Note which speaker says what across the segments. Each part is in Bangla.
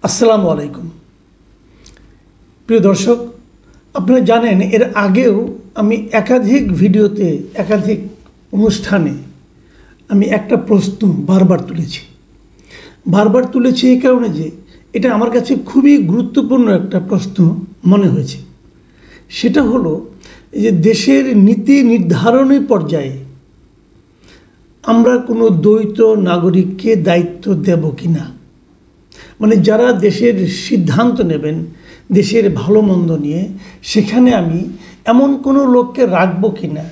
Speaker 1: আসসালামু আলাইকুম প্রিয় দর্শক, আপনারা জানেন এর আগেও আমি একাধিক ভিডিওতে একাধিক অনুষ্ঠানে আমি একটা প্রশ্ন বারবার তুলেছি এই কারণে যে এটা আমার কাছে খুবই গুরুত্বপূর্ণ একটা প্রশ্ন মনে হয়েছে। সেটা হলো যে দেশের নীতি নির্ধারণী পর্যায়ে আমরা কোনো দ্বৈত নাগরিককে দায়িত্ব দেব কিনা, মানে যারা দেশের সিদ্ধান্ত নেবেন দেশের ভালো মন্দ নিয়ে, সেখানে আমি এমন কোনো লোককে রাখবো কিনা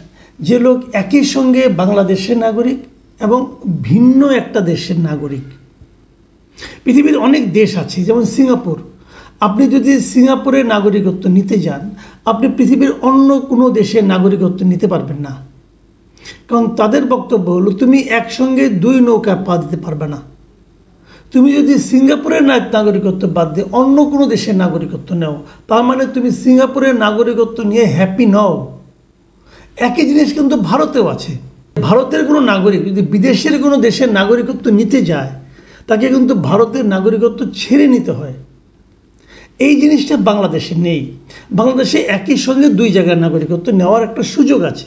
Speaker 1: যে লোক একই সঙ্গে বাংলাদেশের নাগরিক এবং ভিন্ন একটা দেশের নাগরিক। পৃথিবীর অনেক দেশ আছে, যেমন সিঙ্গাপুর। আপনি যদি সিঙ্গাপুরের নাগরিকত্ব নিতে যান, আপনি পৃথিবীর অন্য কোনো দেশের নাগরিকত্ব নিতে পারবেন না, কারণ তাদের বক্তব্য হলো তুমি একসঙ্গে দুই নৌকা পা দিতে পারবে না। তুমি যদি সিঙ্গাপুরের নাগরিকত্ব বাদ দিয়ে অন্য কোনো দেশের নাগরিকত্ব নাও, তার মানে তুমি সিঙ্গাপুরের নাগরিকত্ব নিয়ে হ্যাপি নও। একই জিনিস কিন্তু ভারতেও আছে। ভারতের কোনো নাগরিক যদি বিদেশের কোনো দেশের নাগরিকত্ব নিতে যায়, তাকে কিন্তু ভারতের নাগরিকত্ব ছেড়ে নিতে হয়। এই জিনিসটা বাংলাদেশে নেই। বাংলাদেশে একই সঙ্গে দুই জায়গার নাগরিকত্ব নেওয়ার একটা সুযোগ আছে।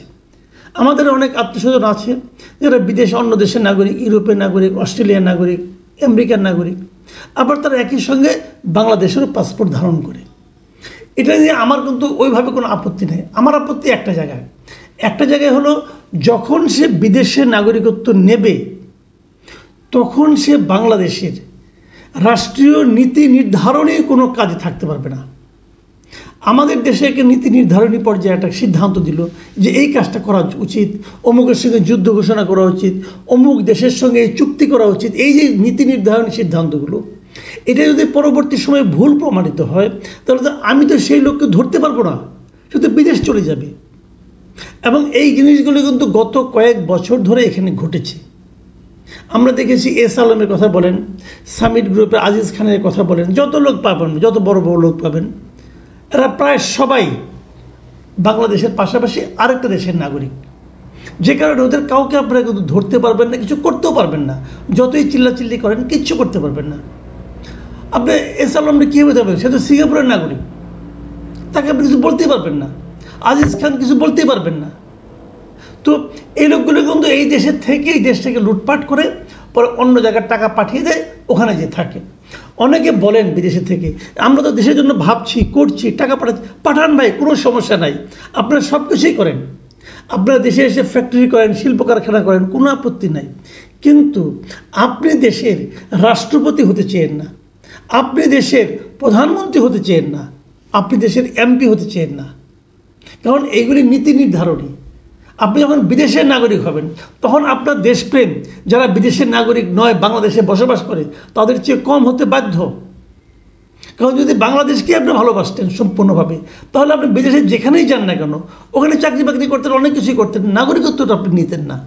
Speaker 1: আমাদের অনেক আত্মীয়স্বজন আছে যারা বিদেশে অন্য দেশের নাগরিক, ইউরোপের নাগরিক, অস্ট্রেলিয়ার নাগরিক, আমেরিকার নাগরিক, আবার তারা একই সঙ্গে বাংলাদেশেরও পাসপোর্ট ধারণ করে। এটা নিয়ে আমার কিন্তু ওইভাবে কোনো আপত্তি নেই। আমার আপত্তি একটা জায়গায় হলো যখন সে বিদেশের নাগরিকত্ব নেবে তখন সে বাংলাদেশের রাষ্ট্রীয় নীতি নির্ধারণী কোনো কাজে থাকতে পারবে না। আমাদের দেশে একটা নীতি নির্ধারণী পর্যায়ে একটা সিদ্ধান্ত দিল যে এই কাজটা করা উচিত, অমুকের সঙ্গে যুদ্ধ ঘোষণা করা উচিত, অমুক দেশের সঙ্গে এই চুক্তি করা উচিত। এই যে নীতি নির্ধারণী সিদ্ধান্তগুলো, এটা যদি পরবর্তী সময়ে ভুল প্রমাণিত হয়, তাহলে তো আমি তো সেই লোককে ধরতে পারবো না, সে তো বিদেশ চলে যাবে। এবং এই জিনিসগুলো কিন্তু গত কয়েক বছর ধরে এখানে ঘটেছে। আমরা দেখেছি এস আলমের কথা বলেন, সামিট গ্রুপের আজিজ খানের কথা বলেন, যত লোক পাবেন, যত বড় বড় লোক পাবেন, এরা প্রায় সবাই বাংলাদেশের পাশাপাশি আরেকটা দেশের নাগরিক, যে কারণে ওদের কাউকে আপনারা কিন্তু ধরতে পারবেন না, কিছু করতেও পারবেন না। যতই চিল্লাচিল্লি করেন কিচ্ছু করতে পারবেন না। আপনি এস আলমটা কীভাবে যাবেন? সে তো সিঙ্গাপুরের নাগরিক, তাকে আপনি কিছু বলতেই পারবেন না। আজিজ খান কিছু বলতেই পারবেন না। তো এই লোকগুলো কিন্তু এই দেশের থেকে এই দেশটাকে লুটপাট করে পরে অন্য জায়গায় টাকা পাঠিয়ে দেয়, ওখানে যে থাকে। অনেকে বলেন বিদেশে থেকে আমরা তো দেশের জন্য ভাবছি, করছি, টাকা পাঠান ভাই, কোনো সমস্যা নাই, আপনারা সব কিছুই করেন, আপনারা দেশে এসে ফ্যাক্টরি করেন, শিল্প কারখানা করেন, কোনো আপত্তি নাই। কিন্তু আপনি দেশের রাষ্ট্রপতি হতে চেয়েন না, আপনি দেশের প্রধানমন্ত্রী হতে চেয়েন না, আপনি দেশের এমপি হতে চেয়েন না, কারণ এইগুলি নীতি নির্ধারণী। আপনি যখন বিদেশের নাগরিক হবেন তখন আপনার দেশপ্রেম যারা বিদেশের নাগরিক নয়, বাংলাদেশে বসবাস করে, তাদের চেয়ে কম হতে বাধ্য। কারণ যদি বাংলাদেশকে আপনি ভালোবাসতেন সম্পূর্ণভাবে, তাহলে আপনি বিদেশে যেখানেই যান না কেন, ওখানে চাকরি বাকরি করতেন, অনেক কিছুই করতেন, নাগরিকত্বটা আপনি নিতেন না।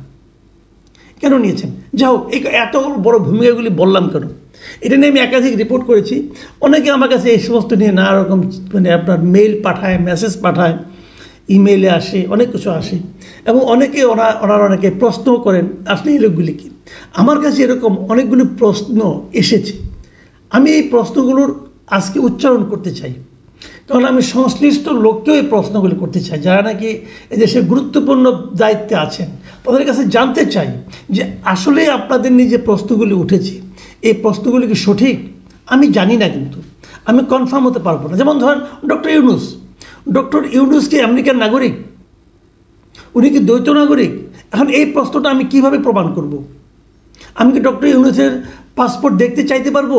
Speaker 1: কেন নিয়েছেন? যাই হোক, এই এত বড় ভূমিকাগুলি বললাম কেন? এটা নিয়ে আমি একাধিক রিপোর্ট করেছি। অনেকে আমার কাছে এই সমস্ত নিয়ে নানা রকম মানে আপনার মেইল পাঠায়, মেসেজ পাঠায়, ইমেইলে আসে, অনেক কিছু আসে, এবং ওনারা অনেকে প্রশ্নও করেন আসলে এই লোকগুলি কি। আমার কাছে এরকম অনেকগুলি প্রশ্ন এসেছে। আমি এই প্রশ্নগুলোর আজকে উচ্চারণ করতে চাই, কারণ আমি সংশ্লিষ্ট লোককেও এই প্রশ্নগুলি করতে চাই, যারা নাকি এদেশে গুরুত্বপূর্ণ দায়িত্বে আছেন। তাদের কাছে জানতে চাই যে আসলে আপনাদের নিয়ে যে প্রশ্নগুলি উঠেছে, এই প্রশ্নগুলি কি সঠিক? আমি জানি না, কিন্তু আমি কনফার্ম হতে পারবো না। যেমন ধরেন ডক্টর ইউনূস কি আমেরিকার নাগরিক? উনি কি দ্বৈত নাগরিক? এখন এই প্রশ্নটা আমি কিভাবে প্রমাণ করব? আমি কি ডক্টর ইউনূসের পাসপোর্ট দেখতে চাইতে পারবো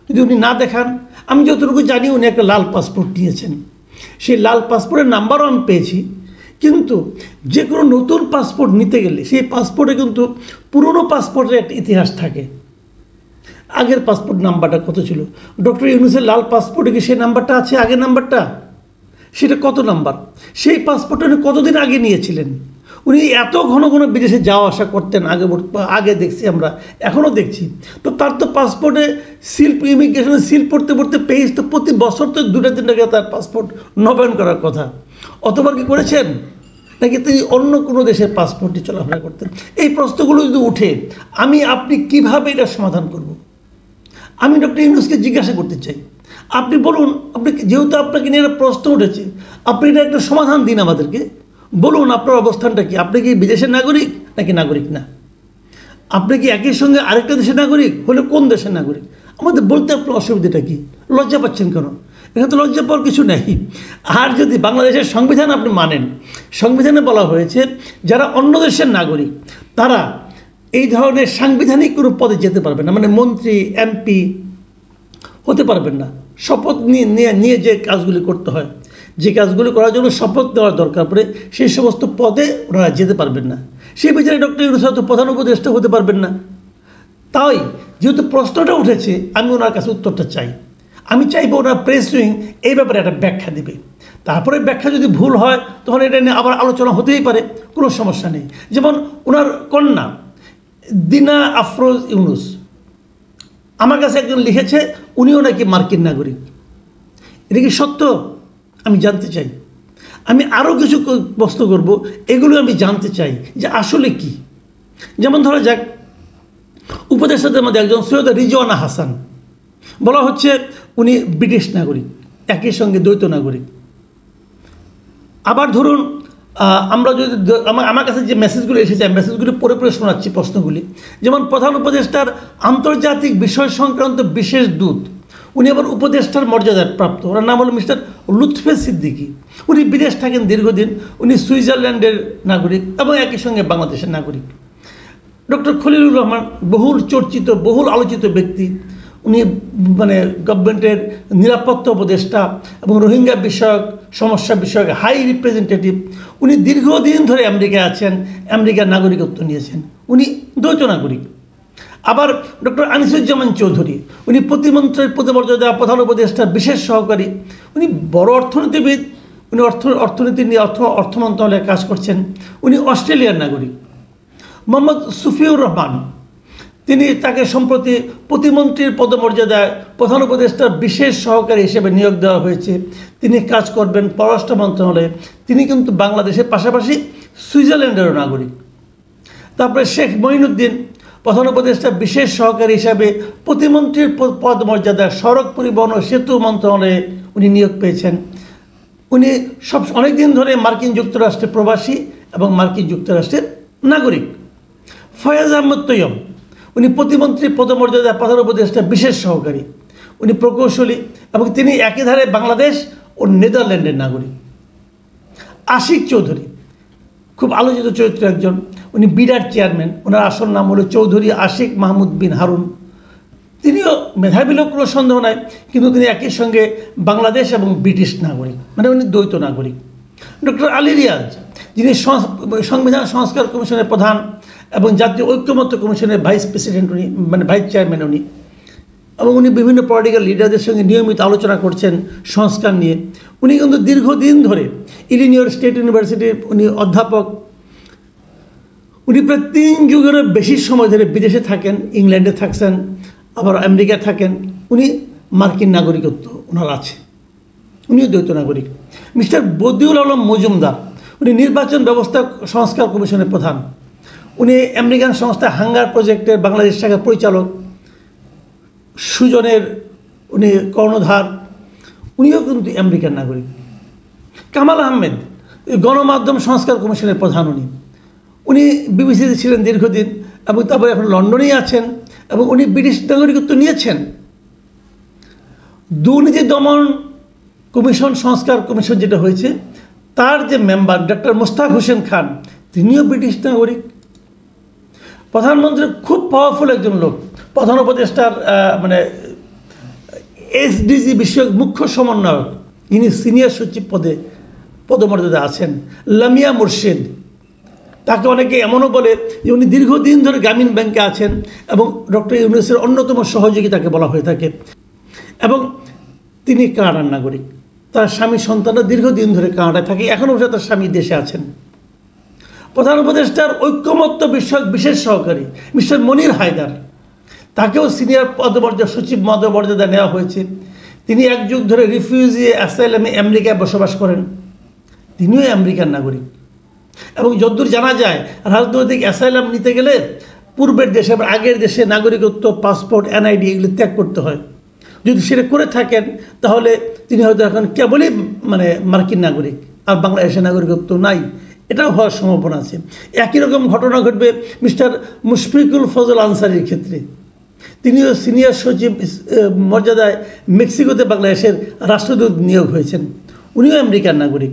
Speaker 1: যদি উনি না দেখান? আমি যতটুকু জানি উনি একটা লাল পাসপোর্ট নিয়েছেন, সেই লাল পাসপোর্টের নাম্বারও আমি পেয়েছি। কিন্তু যে কোনো নতুন পাসপোর্ট নিতে গেলে সেই পাসপোর্টে কিন্তু পুরনো পাসপোর্টের একটা ইতিহাস থাকে। আগের পাসপোর্ট নাম্বারটা কত ছিল? ডক্টর ইউনূসের লাল পাসপোর্টে কি সেই নাম্বারটা আছে, আগের নাম্বারটা? সেটা কত নাম্বার? সেই পাসপোর্টটা উনি কতদিন আগে নিয়েছিলেন? উনি এত ঘন ঘন বিদেশে যাওয়া আসা করতেন, আগে দেখছি আমরা, এখনও দেখছি। তো তার তো পাসপোর্টে ইমিগ্রেশনে সিল পড়তে পড়তে পেজ তো প্রতি বছর তো 2-3 টাকা তার পাসপোর্ট নবায়ন করার কথা। অতবার কি করেছেন? নাকি তিনি অন্য কোনো দেশের পাসপোর্টে চলাফেরা করতেন? এই প্রশ্নগুলো যদি উঠে, আপনি কিভাবে এটা সমাধান করব? আমি ডক্টর ইউনূসকে জিজ্ঞাসা করতে চাই, আপনি বলুন, আপনি যেহেতু আপনাকে নিয়ে একটা প্রশ্ন উঠেছে, আপনি এটা একটা সমাধান দিন আমাদেরকে। বলুন আপনার অবস্থানটা কি? আপনি কি বিদেশের নাগরিক নাকি নাগরিক না? আপনি কি একই সঙ্গে আরেকটা দেশের নাগরিক হলে কোন দেশের নাগরিক? আমাদের বলতে আপনার অসুবিধাটা কি? লজ্জা পাচ্ছেন কেন? এখানে তো লজ্জা পাওয়ার কিছু নেই। আর যদি বাংলাদেশের সংবিধান আপনি মানেন, সংবিধানে বলা হয়েছে যারা অন্য দেশের নাগরিক তারা এই ধরনের সাংবিধানিক কোনো পদে যেতে পারবে না, মানে মন্ত্রী এমপি হতে পারবেন না। শপথ নিয়ে যে কাজগুলি করতে হয়, যে কাজগুলি করার জন্য শপথ নেওয়ার দরকার পড়ে, সেই সমস্ত পদে ওনারা যেতে পারবেন না। সেই বিচারে ডক্টর ইউনূস হয়তো প্রধান উপদেষ্টা হতে পারবেন না। তাই যেহেতু প্রশ্নটা উঠেছে, আমি ওনার কাছে উত্তরটা চাই। আমি চাইবো ওনার প্রেস উইং এই ব্যাপারে একটা ব্যাখ্যা দেবে। তারপরে ব্যাখ্যা যদি ভুল হয় তখন এটা নিয়ে আবার আলোচনা হতেই পারে, কোনো সমস্যা নেই। যেমন ওনার কন্যা দিনা আফরোজ ইউনূস, আমার কাছে একজন লিখেছে উনিও নাকি মার্কিন নাগরিক। এটা কি সত্য? আমি জানতে চাই। আমি আরও কিছু প্রশ্ন করব, এগুলো আমি জানতে চাই যে আসলে কি। যেমন ধরা যাক, উপদেষ্টাদের মধ্যে একজন সৈয়দ রিজওয়ানা হাসান, বলা হচ্ছে উনি ব্রিটিশ নাগরিক, একই সঙ্গে দ্বৈত নাগরিক। আবার ধরুন আমরা যদি আমার কাছে যে মেসেজগুলো এসেছে, মেসেজগুলি পড়ে পড়ে শোনাচ্ছি প্রশ্নগুলি। যেমন প্রধান উপদেষ্টার আন্তর্জাতিক বিষয় সংক্রান্ত বিশেষ দূত, উনি আবার উপদেষ্টার মর্যাদায় প্রাপ্ত। ওনার নাম হলো মিস্টার লুৎফে সিদ্দিকী। উনি বিদেশ থাকেন দীর্ঘদিন, উনি সুইজারল্যান্ডের নাগরিক এবং একই সঙ্গে বাংলাদেশের নাগরিক। ডক্টর খলিলুর রহমান, বহুল চর্চিত বহুল আলোচিত ব্যক্তি, উনি মানে গভর্নমেন্টের নিরাপত্তা উপদেষ্টা এবং রোহিঙ্গা বিষয়ক সমস্যা বিষয়ক হাই রিপ্রেজেন্টেটিভ। উনি দীর্ঘদিন ধরে আমেরিকায় আছেন, আমেরিকার নাগরিকত্ব নিয়েছেন, উনি দ্বৈত নাগরিক। আবার ডক্টর আনিসুজ্জামান চৌধুরী, উনি প্রতিমন্ত্রীর পদমর্যাদা প্রধান উপদেষ্টার বিশেষ সহকারী, উনি বড় অর্থনীতিবিদ, উনি অর্থনীতি নিয়ে অর্থ মন্ত্রণালয়ে কাজ করছেন, উনি অস্ট্রেলিয়ার নাগরিক। মোহাম্মদ সুফিউর রহমান, তিনি তাকে সম্প্রতি প্রতিমন্ত্রীর পদমর্যাদায় প্রধান উপদেষ্টার বিশেষ সহকারী হিসেবে নিয়োগ দেওয়া হয়েছে। তিনি কাজ করবেন পররাষ্ট্র মন্ত্রণালয়ে। তিনি কিন্তু বাংলাদেশের পাশাপাশি সুইজারল্যান্ডেরও নাগরিক। তারপরে শেখ মঈনুদ্দিন, প্রধান উপদেষ্টার বিশেষ সহকারী হিসাবে প্রতিমন্ত্রীর পদমর্যাদায় সড়ক পরিবহন ও সেতু মন্ত্রণালয়ে উনি নিয়োগ পেয়েছেন। উনি অনেক দিন ধরে মার্কিন যুক্তরাষ্ট্রে প্রবাসী এবং মার্কিন যুক্তরাষ্ট্রের নাগরিক। ফয়াজ আহমদ তৈয়ব, উনি প্রতিমন্ত্রীর পদমর্যাদায় প্রধান উপদেষ্টার বিশেষ সহকারী, উনি প্রকৌশলী এবং তিনি একই ধারে বাংলাদেশ ও নেদারল্যান্ডের নাগরিক। আশিক চৌধুরী, খুব আলোচিত চরিত্র একজন, উনি বিডার চেয়ারম্যান, ওনার আসল নাম হলো চৌধুরী আশিক মাহমুদ বিন হারুন। তিনিও মেধাবী লোক, কোনো সন্দেহ নাই, কিন্তু তিনি একই সঙ্গে বাংলাদেশ এবং ব্রিটিশ নাগরিক, মানে উনি দ্বৈত নাগরিক। ডক্টর আলী রিয়াজ, যিনি সংবিধান সংস্কার কমিশনের প্রধান এবং জাতীয় ঐক্যমত্য কমিশনের ভাইস প্রেসিডেন্ট, উনি মানে ভাইস চেয়ারম্যান উনি, এবং উনি বিভিন্ন পলিটিক্যাল লিডারদের সঙ্গে নিয়মিত আলোচনা করছেন সংস্কার নিয়ে। উনি কিন্তু দীর্ঘদিন ধরে ইলিনয় স্টেট ইউনিভার্সিটির উনি অধ্যাপক। উনি প্রায় 3 যুগেরও বেশি সময় ধরে বিদেশে থাকেন, ইংল্যান্ডে থাকছেন, আবার আমেরিকায় থাকেন। উনি মার্কিন নাগরিকত্ব ওনার আছে, উনিও দ্বৈত নাগরিক। মিস্টার বদিউল আলম মজুমদার, উনি নির্বাচন ব্যবস্থা সংস্কার কমিশনের প্রধান, উনি আমেরিকান সংস্থা হাঙ্গার প্রজেক্টের বাংলাদেশ শাখার পরিচালক। সুজনের উনি কর্ণধার, উনিও কিন্তু আমেরিকান নাগরিক। কামাল আহমেদ, গণমাধ্যম সংস্কার কমিশনের প্রধান, উনি বিবিসিতে ছিলেন দীর্ঘদিন এবং তারপরে এখন লন্ডনেই আছেন এবং উনি ব্রিটিশ নাগরিকত্ব নিয়েছেন। দুর্নীতি দমন কমিশন সংস্কার কমিশন যেটা হয়েছে, তার যে মেম্বার ডক্টর মুস্তাক হোসেন খান, তিনিও ব্রিটিশ নাগরিক। প্রধানমন্ত্রীর খুব পাওয়ারফুল একজন লোক, প্রধান উপদেষ্টার মানে এসডিজি বিষয়ক মুখ্য সমন্বয়ক, ইনি সিনিয়র সচিব পদমর্যাদা আছেন, লামিয়া মুর্শিদ। তাকে অনেকে এমনও বলে যে উনি দীর্ঘদিন ধরে গ্রামীণ ব্যাংকে আছেন এবং ডক্টর ইউনূসের অন্যতম সহযোগী তাকে বলা হয়ে থাকে, এবং তিনি কানাডার নাগরিক। তার স্বামী সন্তানরা দীর্ঘদিন ধরে কানাডায় থাকে, এখনও তার স্বামী দেশে আছেন। প্রধান উপদেষ্টার ঐক্যমত্য বিষয়ক বিশেষ সহকারী মিস্টার মনির হায়দার, তাকেও সিনিয়র পদমর্যাদা সচিব পদমর্যাদা নেওয়া হয়েছে। তিনি 1 যুগ ধরে রিফিউজি অ্যাসাইলামে আমেরিকায় বসবাস করেন, তিনিও আমেরিকান নাগরিক। এবং যতদূর জানা যায়, রাজনৈতিক অ্যাসাইলাম নিতে গেলে পূর্বের দেশে বা আগের দেশে নাগরিকত্ব, পাসপোর্ট, এনআইডি এগুলো ত্যাগ করতে হয়। যদি সেটা করে থাকেন তাহলে তিনি হয়তো এখন কেবলই মানে মার্কিন নাগরিক, আর বাংলাদেশের নাগরিকত্ব নাই, এটাও হওয়ার সম্ভাবনা আছে। একই রকম ঘটনা ঘটবে মিস্টার মুশফিকুল ফজল আনসারির ক্ষেত্রে। তিনিও সিনিয়র সচিব মর্যাদায় মেক্সিকোতে বাংলাদেশের রাষ্ট্রদূত নিয়োগ হয়েছেন, উনিও আমেরিকার নাগরিক।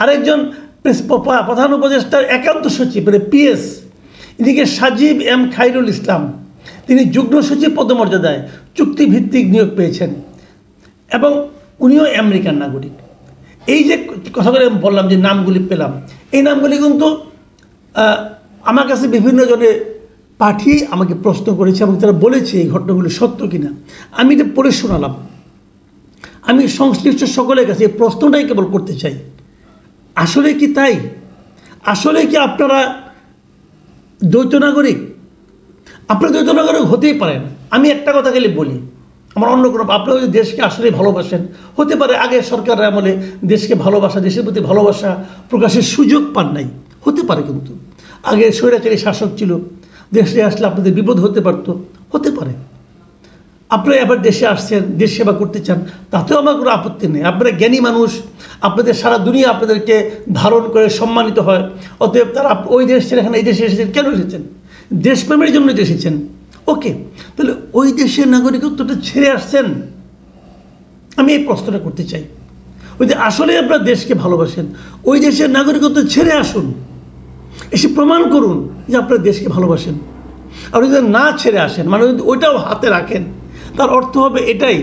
Speaker 1: আরেকজন প্রধান উপদেষ্টার একান্ত সচিব মানে পিএস, ইনিকে সাজিব এম খাইরুল ইসলাম, তিনি যুগ্ম সচিব পদমর্যাদায় চুক্তিভিত্তিক নিয়োগ পেয়েছেন এবং উনিও আমেরিকান নাগরিক। এই যে কথাগুলো আমি বললাম, যে নামগুলি পেলাম, এই নামগুলি কিন্তু আমার কাছে বিভিন্ন জনে পাঠিয়ে আমাকে প্রশ্ন করেছে এবং তারা বলেছে এই ঘটনাগুলি সত্য কিনা। আমি এটা পড়ে শোনালাম। আমি সংশ্লিষ্ট সকলের কাছে এই প্রশ্নটাই কেবল করতে চাই, আসলে কি তাই? আসলে কি আপনারা দ্বৈত নাগরিক? আপনারা দ্বৈত নাগরিক হতেই পারেন। আমি একটা কথা খালি বলি, আমার অন্য কোনো, আপনারা যদি দেশকে আসলেই ভালোবাসেন, হতে পারে আগের সরকারের আমলে দেশকে ভালোবাসা, দেশের প্রতি ভালোবাসা প্রকাশের সুযোগ পান নাই, হতে পারে। কিন্তু আগে স্বৈরাচারী শাসক ছিল, দেশে আসলে আপনাদের বিপদ হতে পারতো, হতে পারে। আপনারা এবার দেশে আসছেন, দেশ সেবা করতে চান, তাতেও আমার কোনো আপত্তি নেই। আপনারা জ্ঞানী মানুষ, আপনাদের সারা দুনিয়া আপনাদেরকে ধারণ করে সম্মানিত হয়। অতএব তারা ওই দেশ ছেড়ে এখানে এই দেশে এসেছেন, কেন এসেছেন? দেশপ্রেমের জন্য এসেছেন। ওকে, তাহলে ওই দেশের নাগরিকত্বটা ছেড়ে আসছেন? আমি এই প্রশ্নটা করতে চাই। ওই যে আসলে আপনারা দেশকে ভালোবাসেন, ওই দেশের নাগরিকত্ব ছেড়ে আসুন, এসে প্রমাণ করুন যে আপনারা দেশকে ভালোবাসেন। আর যদি না ছেড়ে আসেন, মানে যদি ওইটাও হাতে রাখেন, তার অর্থ হবে এটাই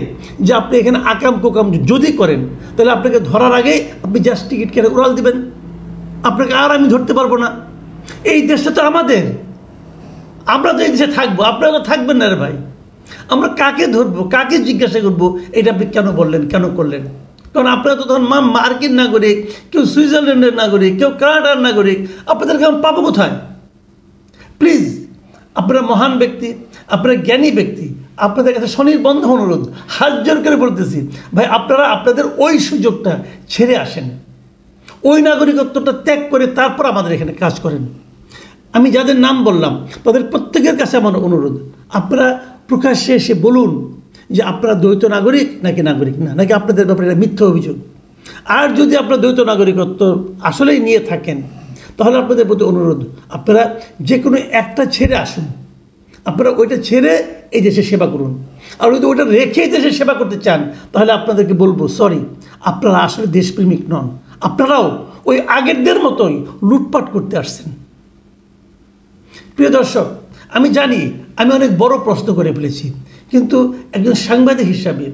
Speaker 1: যে আপনি এখানে আকাম কোকাম যদি করেন, তাহলে আপনাকে ধরার আগে আপনি জাস্ট টিকিট কেটে উড়াল দিবেন, আপনাকে আর আমি ধরতে পারবো না। এই দেশটা তো আমাদের, আমরা তো এই দেশে থাকবো, আপনারা তো থাকবেন না রে ভাই। আমরা কাকে ধরবো, কাকে জিজ্ঞাসা করবো এটা আপনি কেন বললেন, কেন করলেন? কারণ আপনারা তো তখন মার্কিন নাগরিক, কেউ সুইজারল্যান্ডের নাগরিক, কেউ কানাডার নাগরিক, আপনাদেরকে আমি পাবো কোথায়? প্লিজ, আপনারা মহান ব্যক্তি, আপনারা জ্ঞানী ব্যক্তি, আপনাদের কাছে স্বনির্বন্ধ অনুরোধ, হাত জোর করে বলতেছি ভাই, আপনারা আপনাদের ওই সুযোগটা ছেড়ে আসেন, ওই নাগরিকত্বটা ত্যাগ করে তারপর আমাদের এখানে কাজ করেন। আমি যাদের নাম বললাম তাদের প্রত্যেকের কাছে আমার অনুরোধ, আপনারা প্রকাশ্যে এসে বলুন যে আপনারা দ্বৈত নাগরিক নাকি নাগরিক না, নাকি আপনাদের ব্যাপারে এটা মিথ্যা অভিযোগ। আর যদি আপনারা দ্বৈত নাগরিকত্ব আসলেই নিয়ে থাকেন, তাহলে আপনাদের প্রতি অনুরোধ, আপনারা যে কোনো একটা ছেড়ে আসুন, আপনারা ওইটা ছেড়ে এই দেশে সেবা করুন। আর যদি ওইটা রেখে দেশে সেবা করতে চান, তাহলে আপনাদেরকে বলবো সরি, আপনারা আসলে দেশপ্রেমিক নন, আপনারাও ওই আগেরদের মতোই লুটপাট করতে আসছেন। প্রিয় দর্শক, আমি জানি আমি অনেক বড় প্রশ্ন করে ফেলেছি, কিন্তু একজন সাংবাদিক হিসাবে